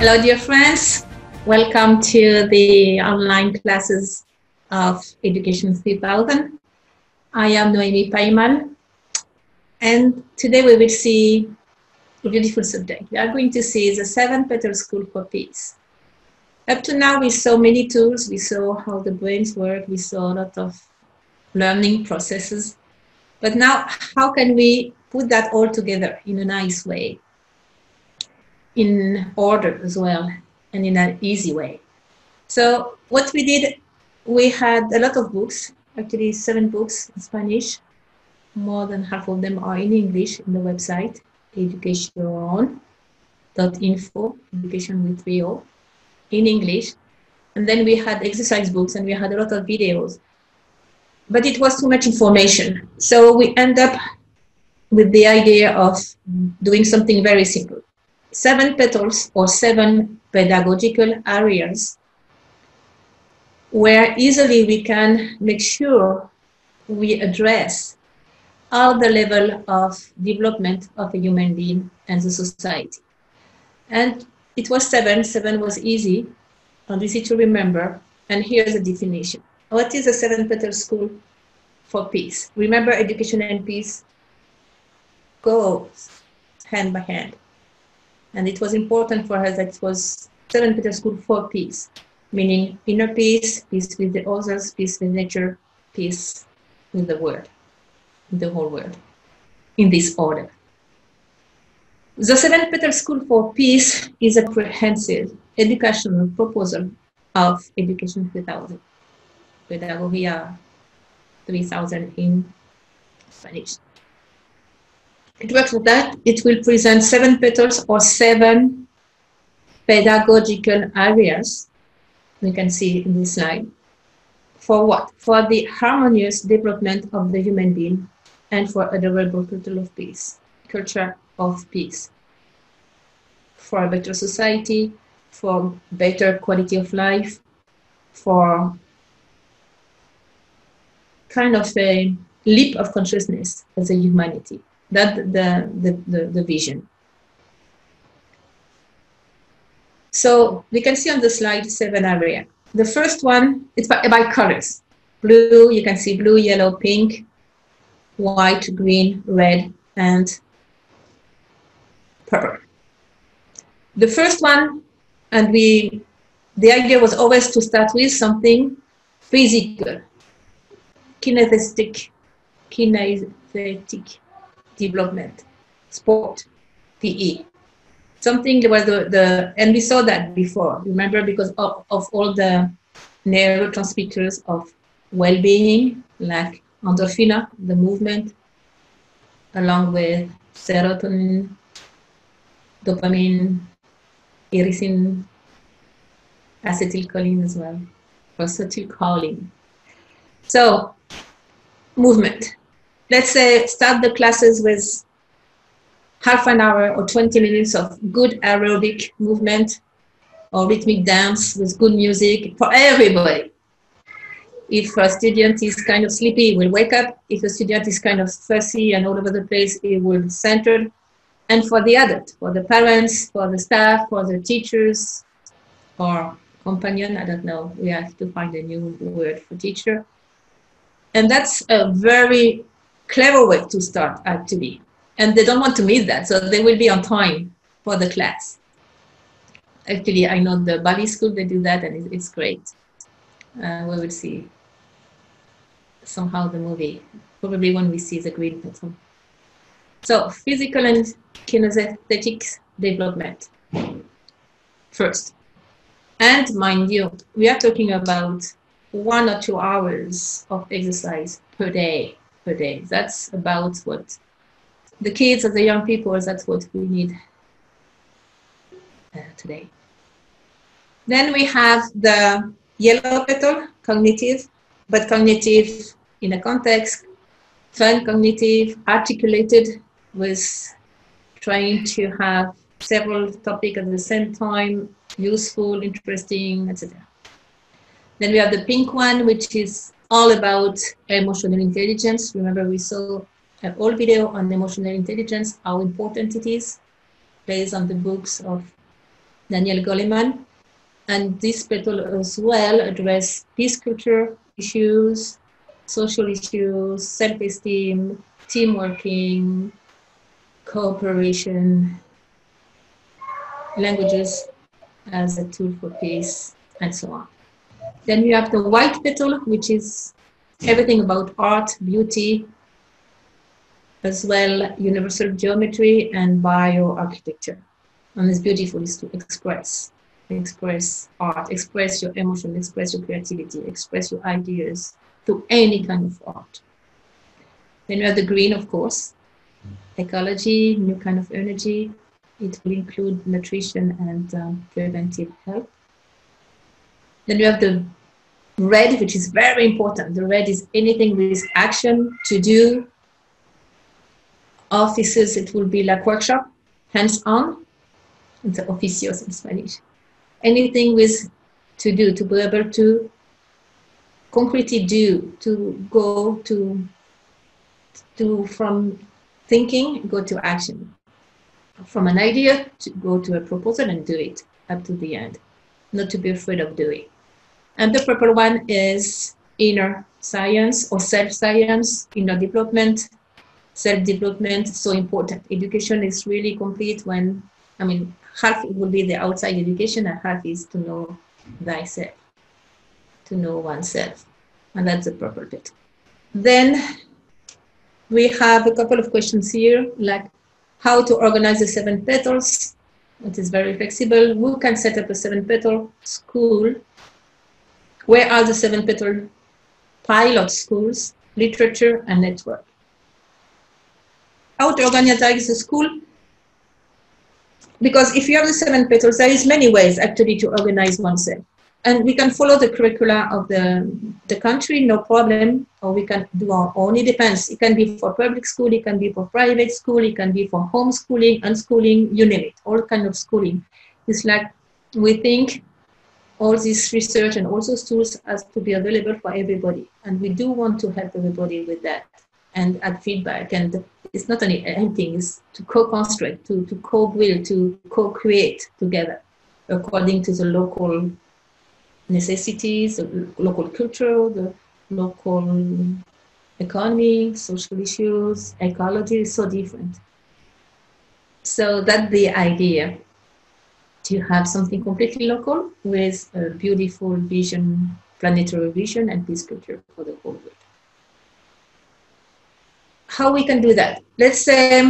Hello, dear friends. Welcome to the online classes of Education 3000. I am Noémie Paimal, and today we will see a beautiful subject. We are going to see the 7 Petal School for Peace. Up to now, we saw many tools. We saw how the brains work. We saw a lot of learning processes. But now, how can we put that all together in a nice way, in order as well, and in an easy way? So what we did, we had a lot of books, actually 7 books in Spanish. More than half of them are in English in the website, education.info, education with 3O, in English. And then we had exercise books and we had a lot of videos. But it was too much information. So we end up with the idea of doing something very simple. 7 petals or 7 pedagogical areas where easily we can make sure we address all the level of development of a human being and the society. And it was 7. 7 was easy and easy to remember. And here's the definition. What is a 7 Petal School for Peace? Remember, education and peace go hand by hand. And it was important for us that it was 7 Petal School for Peace, meaning inner peace, peace with the others, peace with nature, peace with the world, the whole world, in this order. The 7 Petal School for Peace is a comprehensive educational proposal of Education 3000, Pedagogia 3000 in Spanish. It works with that. It will present 7 petals or 7 pedagogical areas. We can see in this slide. For what? For the harmonious development of the human being and for a durable culture of peace. For a better society, for better quality of life, for kind of a leap of consciousness as a humanity. That's the vision. So we can see on the slide 7 areas. The first one is by colors. Blue, you can see blue, yellow, pink, white, green, red, and purple. The first one, and the idea was always to start with something physical, kinesthetic development, sport, PE. Something where and we saw that before, remember, because of all the neurotransmitters of well-being, like endorphin, the movement, along with serotonin, dopamine, irisin, acetylcholine as well, acetylcholine. So, movement. Let's say start the classes with half an hour or 20 minutes of good aerobic movement or rhythmic dance with good music for everybody. If a student is kind of sleepy, he will wake up. If a student is kind of fussy and all over the place, he will center. And for the adult, for the parents, for the staff, for the teachers, or companion, I don't know, we have to find a new word for teacher. And that's a very clever way to start, actually. And they don't want to miss that, so they will be on time for the class. Actually, I know the Bali school, they do that, and it's great. We will see somehow the movie, probably when we see the green petal. So, physical and kinesthetic development first. And mind you, we are talking about 1 or 2 hours of exercise per day. That's about what the kids and the young people, that's what we need today. Then we have the yellow petal, cognitive, but cognitive in a context, fun cognitive, articulated, with trying to have several topics at the same time, useful, interesting, etc. Then we have the pink one, which is all about emotional intelligence. Remember, we saw an whole video on emotional intelligence, how important it is, based on the books of Daniel Goleman. And this petal as well address peace culture issues, social issues, self-esteem, team working, cooperation, languages as a tool for peace, and so on. Then you have the white petal, which is everything about art, beauty, as well universal geometry and bioarchitecture. And it's beautiful is to express art, express your emotion, express your creativity, express your ideas through any kind of art. Then you have the green, of course, ecology, new kind of energy. It will include nutrition and preventive health. Then you have the red, which is very important. The red is anything with action to do. Offices, it will be like workshop, hands-on. It's oficios in Spanish. Anything with to do, to be able to concretely do, to go to from thinking, go to action. From an idea to go to a proposal and do it up to the end. Not to be afraid of doing. And the purple one is inner science or self-science, inner development, self-development, so important. Education is really complete when, I mean, half it will be the outside education and half is to know thyself, to know oneself. And that's the purple bit. Then we have a couple of questions here, like how to organize the 7 petals. It is very flexible. Who can set up a 7-petal school? Where are the 7-petal pilot schools, literature, and network? How to organize the school? Because if you have the 7 petals, there is many ways actually to organize oneself. And we can follow the curricula of the country, no problem, or we can do our own. It depends. It can be for public school, it can be for private school, it can be for homeschooling, unschooling, you name it, all kind of schooling. It's like we think all this research and all those tools has to be available for everybody. And we do want to help everybody with that and add feedback. And it's not only helping, it's to co-construct, to co-build, to co-create together according to the local necessities, the local culture, the local economy, social issues, ecology is so different. So that's the idea, to have something completely local with a beautiful vision, planetary vision, and peace culture for the whole world. How we can do that? Let's say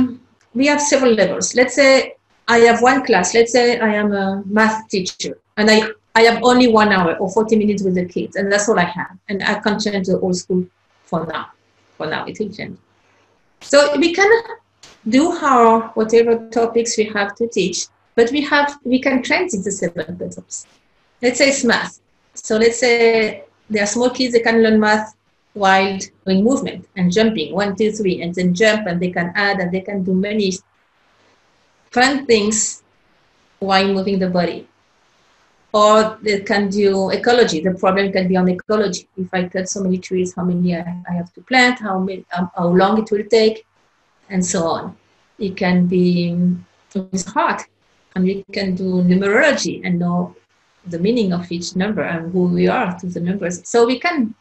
we have several levels. Let's say I have one class. Let's say I am a math teacher and I have only 1 hour or 40 minutes with the kids, and that's all I have. And I can't change the whole school for now. For now, it will change. So we can do our whatever topics we have to teach, but we can transit the 7 petals. Let's say it's math. So let's say there are small kids, they can learn math while doing movement and jumping, 1, 2, 3, and then jump, and they can add, and they can do many fun things while moving the body. Or they can do ecology. The problem can be on ecology. If I cut so many trees, how many I have to plant, how long it will take, and so on. It can be with heart, and we can do numerology and know the meaning of each number and who we are to the numbers. So we can,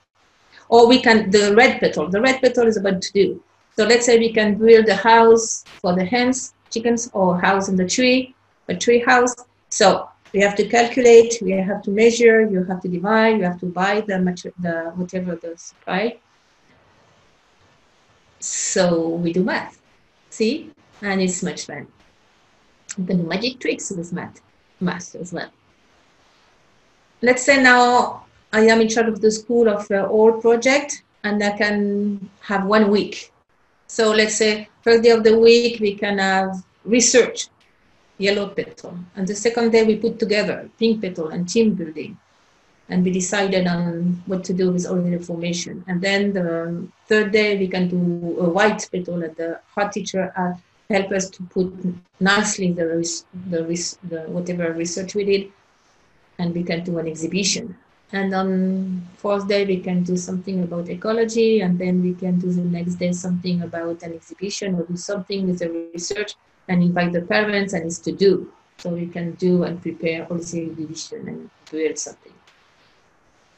or we can, the red petal is about to do. So let's say we can build a house for the hens, chickens, or house in the tree, a tree house. So we have to calculate, we have to measure, you have to divide, you have to buy whatever the supply. So we do math, see? And it's much fun. We can do magic tricks with math as well. Let's say now I am in charge of the school of all project, and I can have 1 week. So let's say first day of the week, we can have research, yellow petal. And the second day we put together pink petal and team building. And we decided on what to do with all the information. And then the third day we can do a white petal, and the art teacher help us to put nicely the whatever research we did, and we can do an exhibition. And on fourth day we can do something about ecology, and then we can do the next day something about an exhibition, or do something with the research and invite the parents, and it's to do. So we can do and prepare all the revision and build something.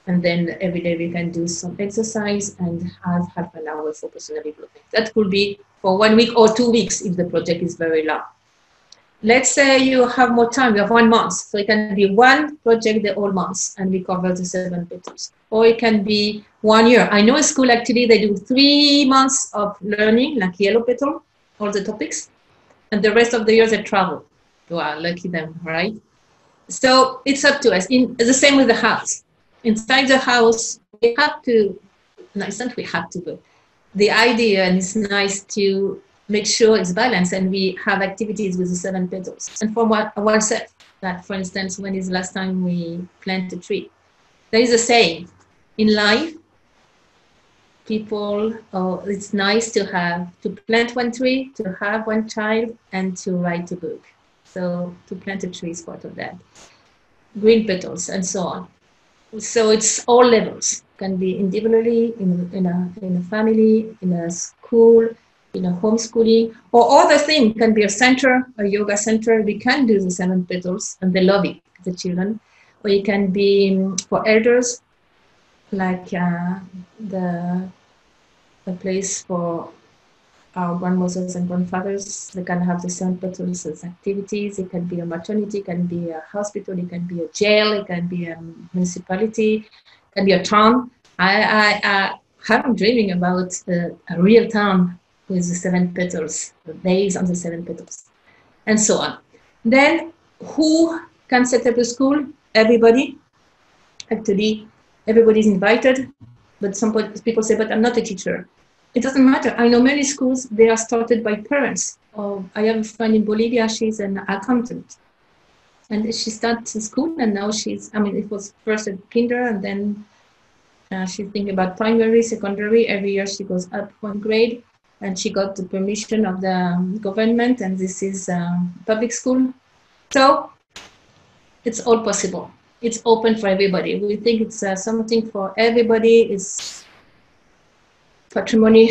And then every day we can do some exercise and have half an hour for personal development. That could be for 1 week or 2 weeks if the project is very long. Let's say you have more time, you have 1 month. So it can be one project the whole month and we cover the 7 petals. Or it can be 1 year. I know in school actually they do 3 months of learning, like yellow petal, all the topics. And the rest of the year they travel. Wow, lucky them, right? So it's up to us. The same with the house. Inside the house, we have to, no, it's not we have to, but the idea, and it's nice to make sure it's balanced and we have activities with the 7 petals. And for oneself, that for instance, when is the last time we plant a tree? There is a saying, in life, people, it's nice to plant 1 tree, to have 1 child, and to write a book. So to plant a tree is part of that. Green petals and so on. So it's all levels. Can be individually, in a family, in a school, in a homeschooling, or other thing. Can be a center, a yoga center. We can do the 7 petals, and they love it, the children. Or it can be for elders, like a place for our grandmothers and grandfathers. They can have the 7 petals as activities. It can be a maternity, it can be a hospital, it can be a jail, it can be a municipality, it can be a town. I'm dreaming about a real town with the 7 petals, based on the 7 petals, and so on. Then who can set up a school? Everybody. Actually, everybody's invited, but some people say, but I'm not a teacher. It doesn't matter. I know many schools, they are started by parents. I have a friend in Bolivia, she's an accountant. And she started school and now it was first at kinder and then she's thinking about primary, secondary. Every year she goes up 1 grade and she got the permission of the government and this is public school. So it's all possible. It's open for everybody. We think it's something for everybody. It's patrimony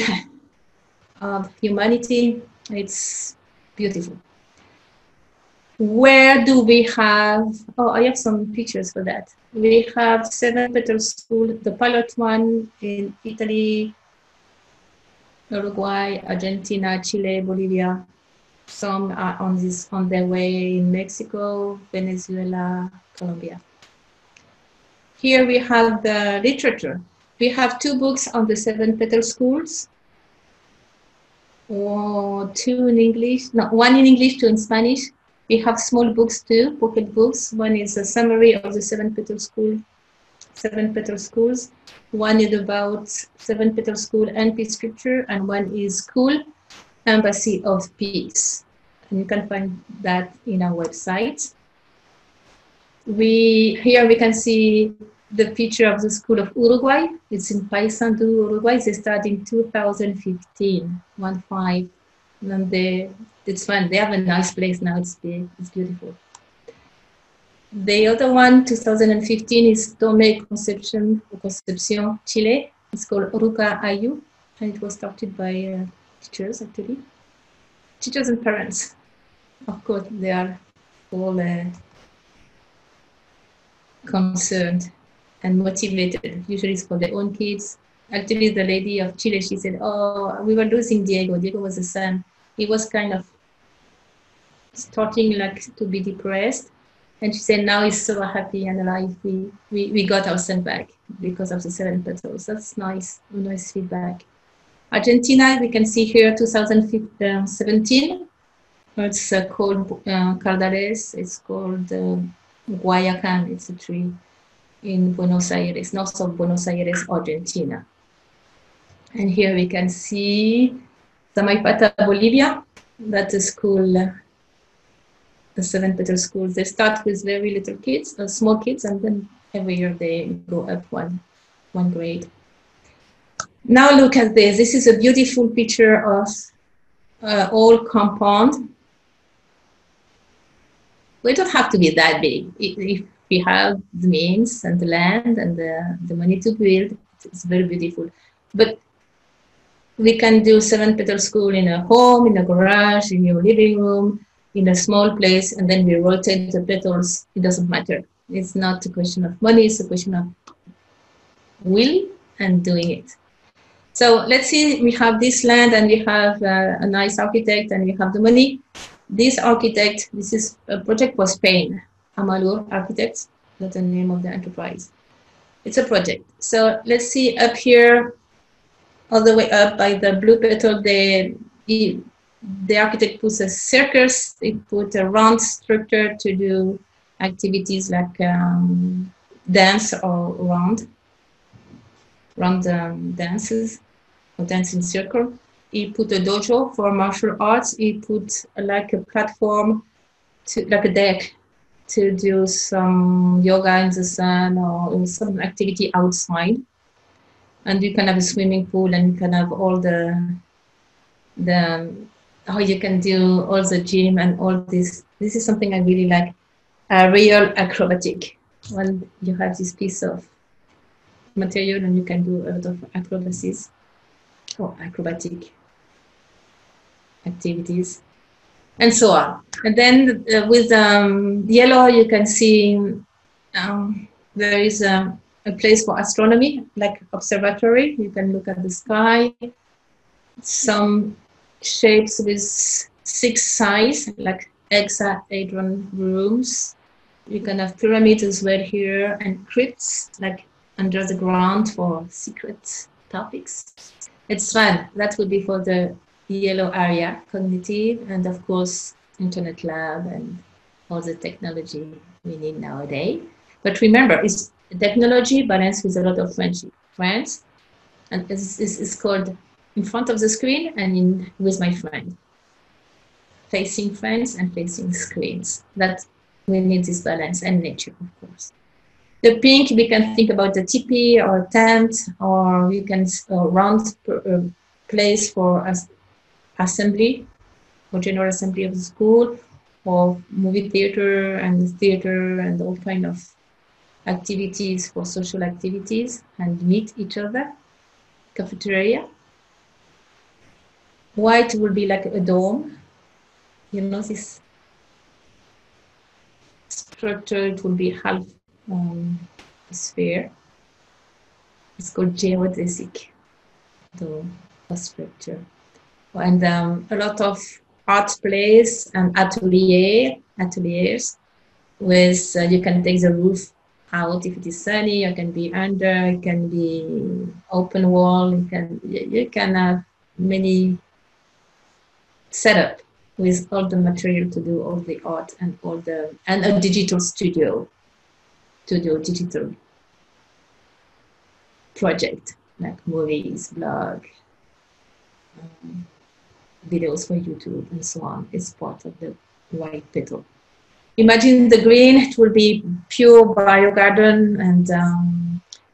of humanity. It's beautiful. Where do we have, I have some pictures for that. We have 7 petal school, the pilot one in Italy, Uruguay, Argentina, Chile, Bolivia. Some are on their way in Mexico, Venezuela, Colombia. Here we have the literature. We have 2 books on the 7 petal schools, or 2 in English, no, 1 in English, 2 in Spanish. We have small books too, pocket books. One is a summary of the 7 petal school, 7 petal schools. One is about 7 petal school and peace scripture, and one is School Embassy of Peace. And you can find that in our website. Here we can see the picture of the School of Uruguay. It's in Paysandú, Uruguay. They started in 2015, 15. And it's fun. They have a nice place now. It's big. It's beautiful. The other one, 2015, is Tomé Concepción, Chile. It's called Ruca Ayu, and it was started by teachers, actually. Teachers and parents. Of course, they are all concerned and motivated. Usually it's for their own kids. Actually, the lady of Chile, she said, we were losing Diego. Diego was a son. He was kind of starting like to be depressed. And she said, now he's so happy and alive. We got our son back because of the 7 petals. That's nice, nice feedback. Argentina, we can see here 2017. It's called Cardales. It's called Guayacan. It's a tree in Buenos Aires, north of Buenos Aires, Argentina. And here we can see Samaipata, Bolivia. That's a school, the 7 petal schools. They start with very little kids, small kids, and then every year they go up one grade. Now look at this. This is a beautiful picture of old compound. We don't have to be that big. If we have the means and the land and the money to build, it's very beautiful. But we can do 7 petal school in a home, in a garage, in your living room, in a small place, and then we rotate the petals. It doesn't matter. It's not a question of money, it's a question of will and doing it. So let's see, we have this land and we have a nice architect and we have the money. This architect, this is a project for Spain, Amalur Architects, that's the name of the enterprise. It's a project. So let's see up here, all the way up by the blue petal, the architect puts a circus, they put a round structure to do activities like dance or round dances or dance in circle. He put a dojo for martial arts. He put like a platform, like a deck, to do some yoga in the sun or some activity outside. And you can have a swimming pool, and you can have all the how you can do all the gym and all this. This is something I really like, a real acrobatic. When you have this piece of material and you can do a lot of acrobacies or acrobatic activities and so on. And then with yellow, you can see there is a place for astronomy, like observatory. You can look at the sky. Some shapes with 6 sides, like hexahedron rooms. You can have pyramids as well here, and crypts, like under the ground for secret topics. It's fun. That would be for the yellow area, cognitive, and of course, internet lab and all the technology we need nowadays. But remember, it's technology balanced with a lot of friendship. Friends, and it's called in front of the screen and with my friend. Facing friends and facing screens. That we need this balance, and nature, of course. The pink, we can think about the teepee or tent, or we can round place for assembly, or general assembly of the school, or movie theater and all kind of activities for social activities and meet each other. Cafeteria. White will be like a dome. You know, this structure, it will be half a sphere. It's called geodesic dome structure. And a lot of art plays and ateliers with you can take the roof out if it is sunny. You can be under. It can be open wall. You can have many setup with all the material to do all the art and a digital studio to do digital project like movies, blog, videos for YouTube and so on. It's part of the white petal. Imagine the green, it will be pure biogarden and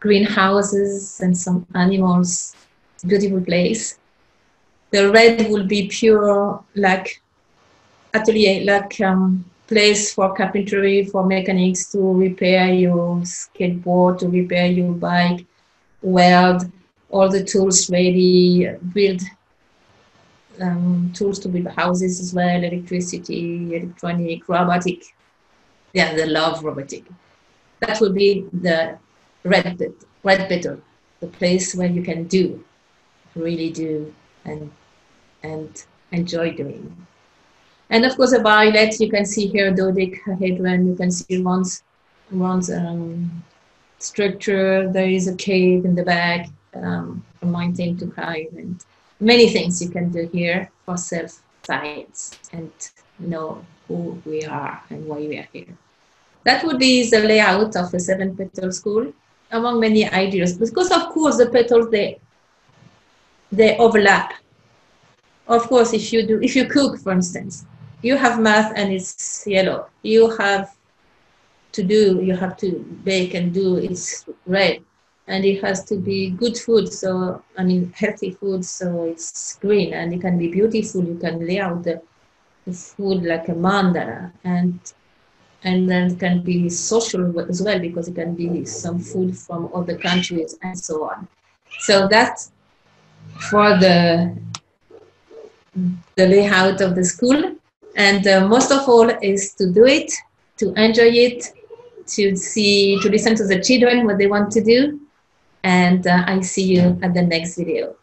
greenhouses and some animals. It's a beautiful place. The red will be pure like atelier, like place for carpentry, for mechanics to repair your skateboard, to repair your bike, weld, all the tools ready, build tools to build houses as well, electricity, electronic, robotic. Yeah, they love robotic. That would be the red petal, the place where you can do, really do, and enjoy doing. And of course, the violet, you can see here dodecahedron, you can see Ron's structure. There is a cave in the back, a mountain to climb, and many things you can do here for self-science and know who we are and why we are here. That would be the layout of a 7-petal school, among many ideas. Because of course the petals, they overlap. Of course, if you cook, for instance, you have math and it's yellow. You have to bake and do, it's red. And it has to be good food, so, I mean, healthy food, so it's green. And it can be beautiful, you can lay out the food like a mandala. And then it can be social as well, because it can be some food from other countries and so on. So that's for the layout of the school. And most of all is to do it, to enjoy it, to listen to the children, what they want to do. And I see you at the next video.